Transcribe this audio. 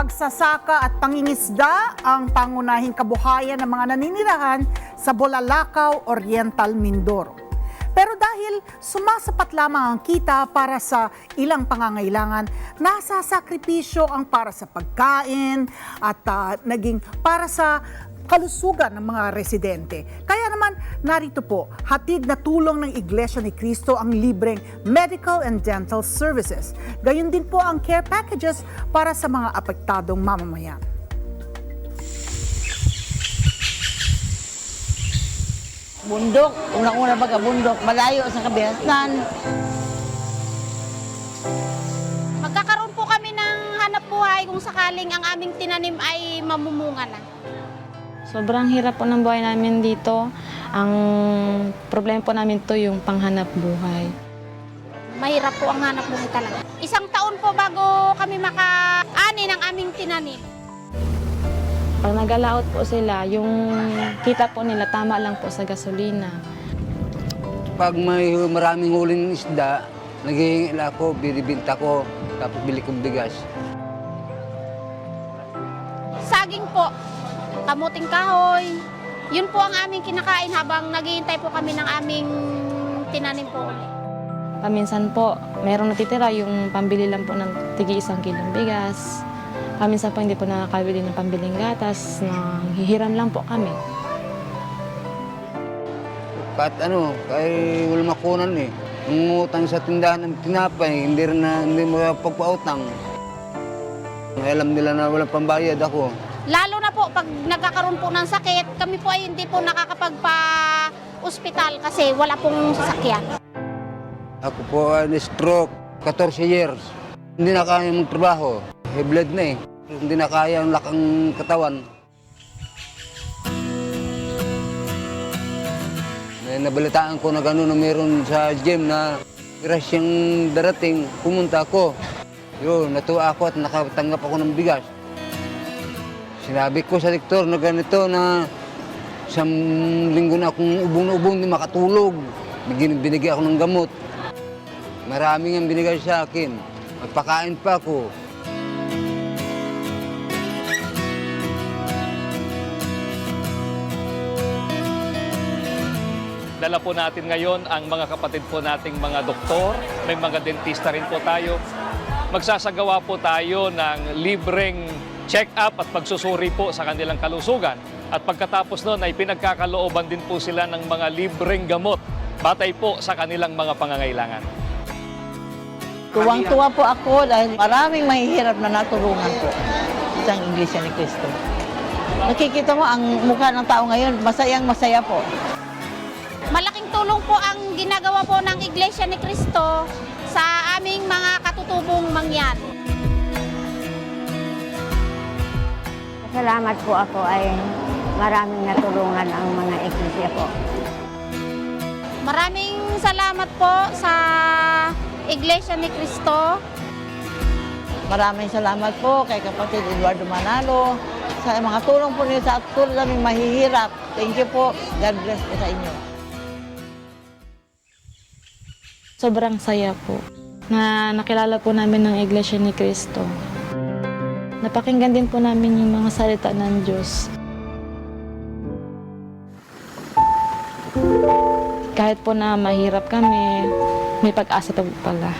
Pagsasaka at pangingisda ang pangunahing kabuhayan ng mga naninirahan sa Bulalakaw, Oriental Mindoro. Pero dahil sumasapat lamang ang kita para sa ilang pangangailangan, nasasakripisyo ang para sa pagkain at naging para sa kalusugan ng mga residente. Kaya naman, narito po, hatid na tulong ng Iglesia ni Cristo ang libreng medical and dental services. Gayon din po ang care packages para sa mga apektadong mamamayan. Bundok, unang-una baga bundok, malayo sa kabihasnan. Magkakaroon po kami ng hanap buhay kung sakaling ang aming tinanim ay mamumunga na. Sobrang hirap po ng buhay namin dito. Ang problema po namin to yung panghanap buhay. Mahirap po ang hanap buhay talaga. Isang taon po bago kami maka-ani ng aming tinanim. Pag nag-alaot po sila, yung kita po nila tama lang po sa gasolina. Pag may maraming huling isda, naghihingila ako, binibinta ko, tapos bili kong bigas. Saging po, kamuting kahoy. Yun po ang aming kinakain habang naghihintay po kami ng aming tinanim po ulit. Paminsan po, merong natitira yung pambili lang po ng tigi 1 kilong bigas. Paminsan po hindi po nakakabili ng pambiling gatas, hihiram lang po kami. Kahit kahit wala makunan eh. Umutang sa tindahan ng tinapay, hindi mo pagpautang. Alam nila na walang pambayad ako. Lalo na po pag nagkakaroon po ng sakit, kami po ay hindi po nakakapagpa-ospital kasi wala pong sasakyan. Ako po ay stroke, 14 years. Hindi na kaya magtrabaho. High blood na eh. Hindi na kaya ang lakang katawan. Nabalitaan ko na gano'n na meron sa gym na grasyang darating, pumunta ako. Yun, natuwa ako at nakatanggap ako ng bigas. Sinabi ko sa doktor na ganito na 1 linggo na akong ubong na ubong, hindi makatulog. Binigyan ako ng gamot. Maraming ang binigay sa akin. Magpakain pa ako. Dala po natin ngayon ang mga kapatid po nating mga doktor, may mga dentista rin po tayo. Magsasagawa po tayo ng libreng check-up at pagsusuri po sa kanilang kalusugan. At pagkatapos nun ay pinagkakalooban din po sila ng mga libreng gamot batay po sa kanilang mga pangangailangan. Tuwang-tuwa po ako dahil maraming mahihirap na natulungan po sa Iglesia ni Cristo. Nakikita mo ang mukha ng tao ngayon, masayang masaya po. Malaking tulong po ang ginagawa po ng Iglesia ni Cristo sa aming mga katutubong mangyan. Salamat po ako ay maraming natulungan ang mga iglesia po. Maraming salamat po sa Iglesia ni Cristo. Maraming salamat po kay kapatid Eduardo Manalo sa mga tulong po niyo sa tulong naming mahihirap. Thank you po. God bless po sa inyo. Sobrang saya po na nakilala po namin ng Iglesia ni Cristo. Napakinggan din po namin yung mga salita ng Diyos. Kahit po na mahirap kami, may pag-asa pa po pala.